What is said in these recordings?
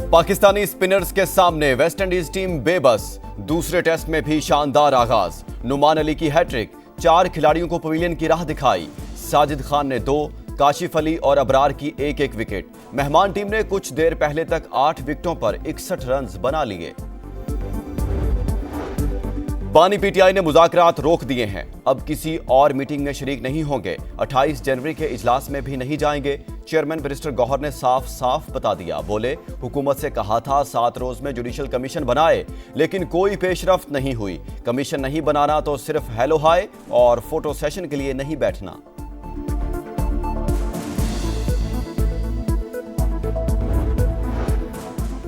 Pakistani spinners के सामने West Indies team बेबस। दूसरे टेस्ट में भी शानदार आगाज। नुमान अली की हैट्रिक, 4 खिलाड़ियों को पवेलियन की राह दिखाई। साजिद खान ने 2, काशिफ अली और अबरार की 1-1 विकेट। मेहमान टीम ने कुछ देर पहले तक 8 विकेटों पर 61 रन बना लिए। बानी पीटीआई ने मुज़ाकरात रोक दिए हैं, अब किसी और मीटिंग में शरीक नहीं होंगे। 28 जनवरी के इजलास में भी नहीं जाएंगे। चेयरमैन बैरिस्टर गौहर ने साफ बता दिया। बोले, हुकूमत से कहा था 7 रोज में जुडिशल कमीशन बनाए, लेकिन कोई पेशरफ्त नहीं हुई। कमीशन नहीं बनाना तो सिर्फ हेलो हाय और फोटो सेशन के लिए नहीं बैठना।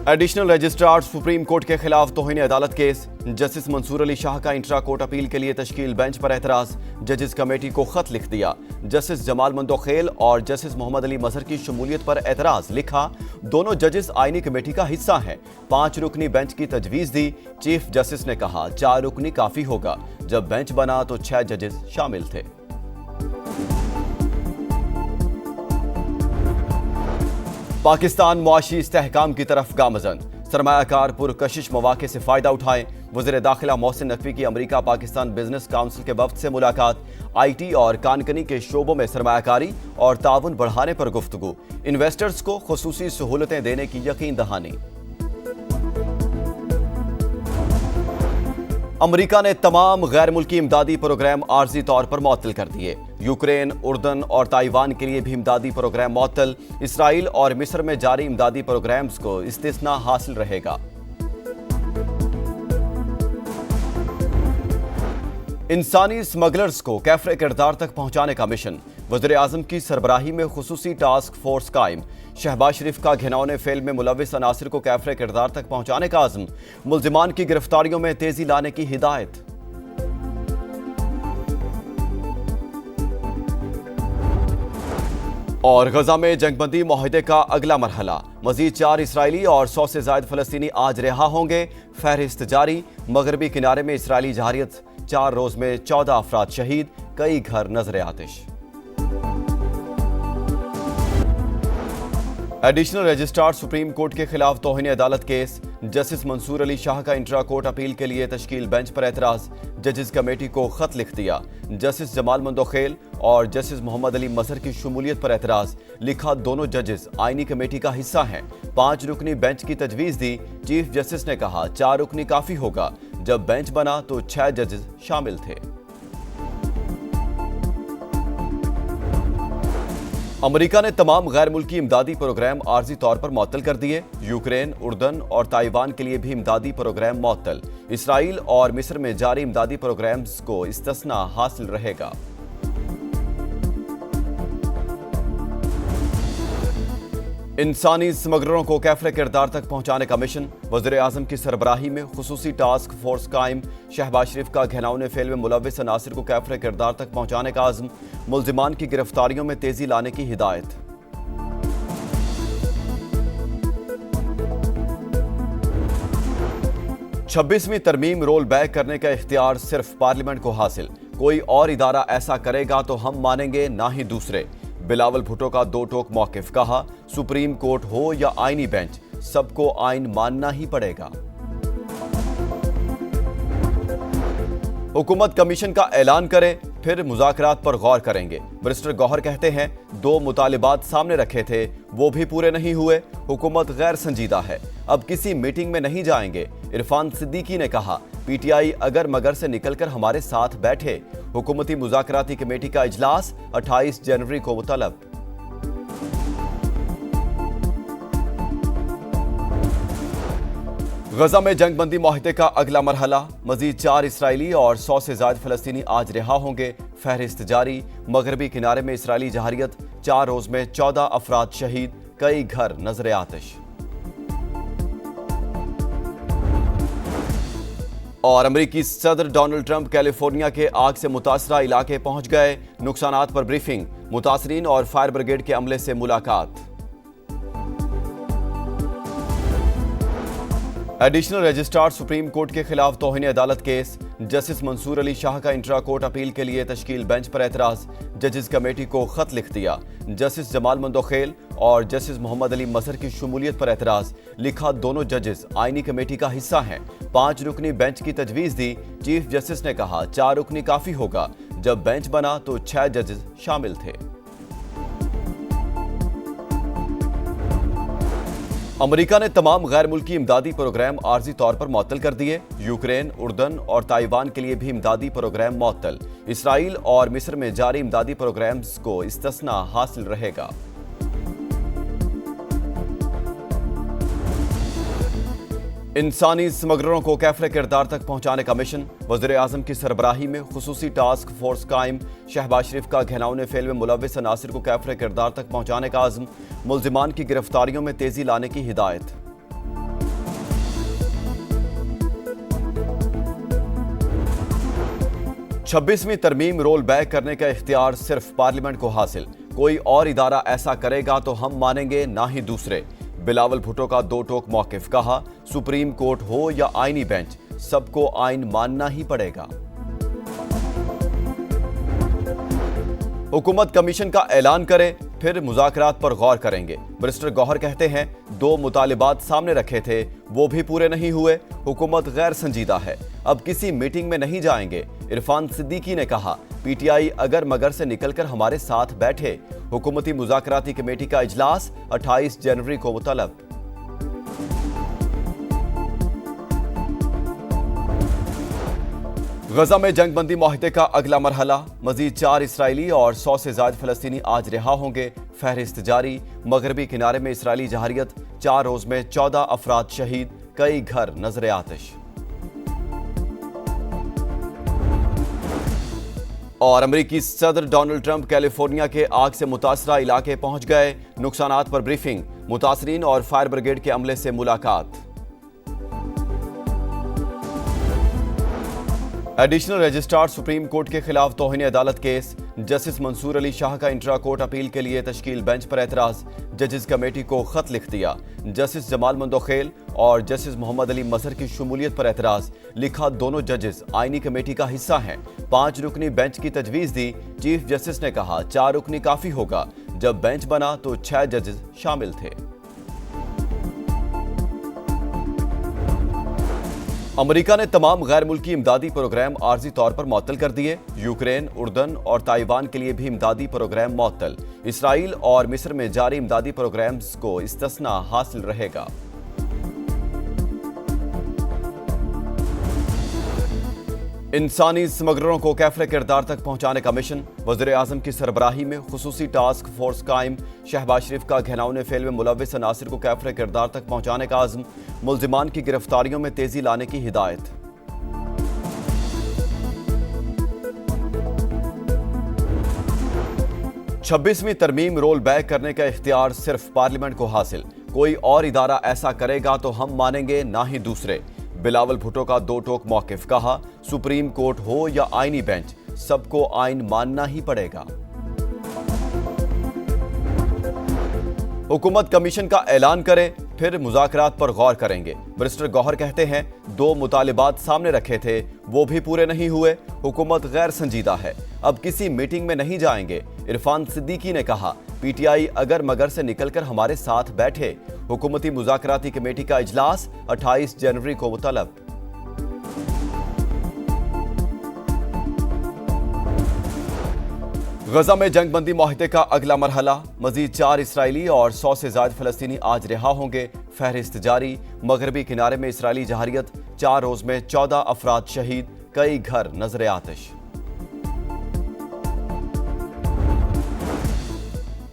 एडिशनल रजिस्ट्रार सुप्रीम कोर्ट के खिलाफ तौहीन अदालत केस। जस्टिस मंसूर अली शाह का इंट्रा कोर्ट अपील के लिए तश्कील बेंच पर एतराज। जजेस कमेटी को खत लिख दिया। जस्टिस जमाल मंदोखेल और जस्टिस मोहम्मद अली मजहर की शमूलियत पर एतराज। लिखा, दोनों जजेस आईनी कमेटी का हिस्सा हैं। 5 रुकनी बेंच की तजवीज दी। चीफ जस्टिस ने कहा 4 रुकनी काफी होगा। जब बेंच बना तो 6 जजेस शामिल थे। पाकिस्तान मुआशी इस्तेहकाम की तरफ गामजन। सरमायाकार पुरकशिश मौके से फ़ायदा उठाएं। वज़ीर दाखिला मोहसिन नकवी की अमरीका पाकिस्तान बिजनेस काउंसिल के वफ़द से मुलाकात। IT और कानकनी के शोबों में सरमायाकारी और ताउन बढ़ाने पर गुफ्तगू। इन्वेस्टर्स को खुसूसी सहूलतें देने की यकीन दहानी। अमरीका ने तमाम गैर मुल्की इमदादी प्रोग्राम आर्जी तौर पर मुअत्तल कर दिए। यूक्रेन, उर्दन और ताइवान के लिए भी इमदादी प्रोग्राम मुअत्तल। इसराइल और मिस्र में जारी इमदादी प्रोग्राम्स को इस्तिस्ना हासिल रहेगा। इंसानी स्मगलर्स को कैफरे किरदार तक पहुंचाने का मिशन। वज़ीर आज़म की सरबराही में खुसूसी टास्क फोर्स कायम। शहबाज शरीफ का घिनौने फेल में मुलविस अनासिर को कैफरे किरदार तक पहुंचाने का आज़म। मुल्जिमान की गिरफ्तारियों में तेजी लाने की हिदायत। और गजा में जंगबंदी मुआहदे का अगला मरहला। मजीद 4 इसराइली और 100 से ज्यादा फलस्तीनी आज रिहा होंगे। फहरिस्त जारी। मगरबी किनारे में इसराइली जहारियत। 4 रोज में 14 अफराद शहीद, कई घर नजर आतिश। एडिशनल रजिस्ट्रार सुप्रीम कोर्ट के खिलाफ तौहीन अदालत केस। जस्टिस मंसूर अली शाह का इंट्रा कोर्ट अपील के लिए तश्कील बेंच पर एतराज। जजेस कमेटी को खत लिख दिया। जस्टिस जमाल मंदोखेल और जस्टिस मोहम्मद अली मजहर की शमूलियत पर एतराज। लिखा, दोनों जजेस आईनी कमेटी का हिस्सा हैं। 5 रुकनी बेंच की तजवीज दी। चीफ जस्टिस ने कहा 4 रुकनी काफी होगा। जब बेंच बना तो 6 जजेस शामिल थे। अमेरिका ने तमाम गैर मुल्की इमदादी प्रोग्राम आर्जी तौर पर मुअत्तल कर दिए। यूक्रेन, उर्दन और ताइवान के लिए भी इमदादी प्रोग्राम मुअत्तल। इसराइल और मिस्र में जारी इमदादी प्रोग्राम्स को इस्तिस्ना हासिल रहेगा। इंसानी स्मगलरों को कैफरे किरदार तक पहुंचाने का मिशन। वज़ीर आज़म की सरबराही में खुसूसी टास्क फोर्स कायम। शहबाज शरीफ का घिनौने फेल में मुलविस अनासिर को कैफरे किरदार तक पहुंचाने का आज़म। मुल्जिमान की गिरफ्तारियों में तेजी लाने की हिदायत। छब्बीसवीं तरमीम रोल बैक करने का इख्तियार सिर्फ पार्लियामेंट को हासिल। कोई और इदारा ऐसा करेगा तो हम मानेंगे, ना ही दूसरे। बिलावल भुट्टो का 2 टोक मौकिफ। कहा, सुप्रीम कोर्ट हो या आईनी बेंच, सबको आइन मानना ही पड़ेगा। हुकूमत कमीशन का ऐलान करे, फिर मुज़ाकरात पर गौर करेंगे। बैरिस्टर गौहर कहते हैं 2 मुतालिबात सामने रखे थे, वो भी पूरे नहीं हुए। हुकूमत गैर संजीदा है, अब किसी मीटिंग में नहीं जाएंगे। इरफान सिद्दीकी ने कहा, पीटीआई अगर मगर से निकलकर हमारे साथ बैठे। हुकूमती मुज़ाकराती कमेटी का इजलास 28 जनवरी को मुतलब। गजा में जंगबंदी मुआहदे का अगला मरहला। मजीद 4 इसराइली और 100 से ज्यादा फलस्तीनी आज रिहा होंगे। फहरिस्त जारी। मगरबी किनारे में इसराइली जहारियत। 4 रोज में 14 अफराद शहीद, कई घर नजर आतिश। और अमेरिकी सदर डोनाल्ड ट्रंप कैलिफोर्निया के आग से मुतासरा इलाके पहुंच गए। नुकसानात पर ब्रीफिंग। मुतासरीन और फायर ब्रिगेड के अमले से मुलाकात। एडिशनल रजिस्ट्रार सुप्रीम कोर्ट के खिलाफ तौहीन अदालत केस। जस्टिस मंसूर अली शाह का इंट्रा कोर्ट अपील के लिए तश्कील बेंच पर एतराज, जजेस कमेटी को खत लिख दिया। जस्टिस जमाल मंदोखेल और जस्टिस मोहम्मद अली मजहर की शमूलियत पर एतराज, लिखा दोनों जजेस आईनी कमेटी का हिस्सा हैं। 5 रुकनी बेंच की तजवीज दी। चीफ जस्टिस ने कहा 4 रुकनी काफी होगा। जब बेंच बना तो 6 जजेस शामिल थे। अमेरिका ने तमाम गैर मुल्की इमदादी प्रोग्राम आर्जी तौर पर मुअत्तल कर दिए। यूक्रेन, उर्दन और ताइवान के लिए भी इमदादी प्रोग्राम मुअत्तल। इसराइल और मिस्र में जारी इमदादी प्रोग्राम्स को इस्तिस्ना हासिल रहेगा। इंसानी स्मगलरों को कैफरे किरदार तक पहुंचाने का मिशन, वज़ीर आज़म की सरबराही में खुसूसी टास्क फोर्स कायम। शहबाज शरीफ का घिनौने फेल में मुलव्विस अनासिर को कैफरे किरदार तक पहुंचाने का आज़म, मुल्जिमान की गिरफ्तारियों में तेजी लाने की हिदायत। छब्बीसवीं तरमीम रोल बैक करने का इख्तियार सिर्फ पार्लियामेंट को हासिल। कोई और इदारा ऐसा करेगा तो हम मानेंगे, ना ही दूसरे। बिलावल भुट्टो का दो टोक मौकिफ, कहा सुप्रीम कोर्ट हो या आईनी बेंच, सबको आइन मानना ही पड़ेगा। हुकूमत कमीशन का ऐलान करे, फिर मुज़ाकरात पर गौर करेंगे। बैरिस्टर गौहर कहते हैं 2 मुतालिबात सामने रखे थे, वो भी पूरे नहीं हुए। हुकूमत गैर संजीदा है, अब किसी मीटिंग में नहीं जाएंगे। इरफान सिद्दीकी ने कहा पीटीआई अगर मगर से निकलकर हमारे साथ बैठे। हुकूमती मुज़ाकराती कमेटी का इजलास 28 जनवरी को मुतलब। गजा में जंग बंदी मुआहदे का अगला मरहला, मजीद 4 इसराइली और 100 से ज्यादा फलस्तीनी आज रिहा होंगे। फहरिस्त जारी। मगरबी किनारे में इसराइली जहारियत, 4 रोज में 14 अफराद शहीद, कई घर नजर आतिश। और अमेरिकी सदर डोनाल्ड ट्रंप कैलिफोर्निया के आग से मुतासरा इलाके पहुंच गए। नुकसानात पर ब्रीफिंग, मुतासरीन और फायर ब्रिगेड के अमले से मुलाकात। एडिशनल रजिस्ट्रार सुप्रीम कोर्ट के खिलाफ तौहीन अदालत केस, जस्टिस मंसूर अली शाह का इंट्रा कोर्ट अपील के लिए तश्कील बेंच पर एतराज, जजेस कमेटी को खत लिख दिया। जस्टिस जमाल मंदोखेल और जस्टिस मोहम्मद अली मजहर की शमूलियत पर एतराज, लिखा दोनों जजेस आईनी कमेटी का हिस्सा हैं। 5 रुकनी बेंच की तजवीज दी। चीफ जस्टिस ने कहा 4 रुकनी काफी होगा। जब बेंच बना तो 6 जजेस शामिल थे। अमेरिका ने तमाम गैर मुल्की इमदादी प्रोग्राम आर्जी तौर पर मुअत्तल कर दिए। यूक्रेन, उर्दन और ताइवान के लिए भी इमदादी प्रोग्राम मुअत्तल। इसराइल और मिस्र में जारी इमदादी प्रोग्राम्स को इस्तिस्ना हासिल रहेगा। इंसानी स्मगलरों को कैफरे किरदार तक पहुंचाने का मिशन, वज़ीर आज़म की सरबराही में खुसूसी टास्क फोर्स कायम। शहबाज शरीफ का घिनौने फेल में मुलव्विस अनासिर को कैफरे किरदार तक पहुंचाने का आज़म, मुल्जिमान की गिरफ्तारियों में तेजी लाने की हिदायत। छब्बीसवीं तरमीम रोल बैक करने का इख्तियार सिर्फ पार्लियामेंट को हासिल। कोई और इदारा ऐसा करेगा तो हम मानेंगे, ना ही दूसरे। बिलावल भुट्टो का दो टोक मौकिफ, कहा सुप्रीम कोर्ट हो या आईनी बेंच, सबको आइन मानना ही पड़ेगा। हुकूमत कमीशन का ऐलान करे, फिर मुज़ाकरात पर गौर करेंगे। बैरिस्टर गौहर कहते हैं 2 मुतालिबात सामने रखे थे, वो भी पूरे नहीं हुए। हुकूमत गैर संजीदा है, अब किसी मीटिंग में नहीं जाएंगे। इरफान सिद्दीकी ने कहा पीटीआई अगर मगर से निकलकर हमारे साथ बैठे। हुकूमती मुज़ाकराती कमेटी का इजलास 28 जनवरी को मुतलब। गजा में जंग बंदी मुआहदे का अगला मरहला, मजीद 4 इसराइली और 100 से ज्यादा फलस्तीनी आज रिहा होंगे। फहरिस्त जारी। मगरबी किनारे में इसराइली जहारियत, 4 रोज में 14 अफराद शहीद, कई घर नजर आतिश।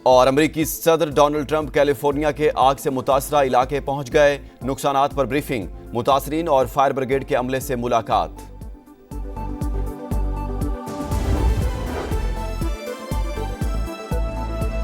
और अमेरिकी सदर डोनाल्ड ट्रंप कैलिफोर्निया के आग से मुतासरा इलाके पहुंच गए। नुकसानात पर ब्रीफिंग, मुतासरीन और फायर ब्रिगेड के अमले से मुलाकात।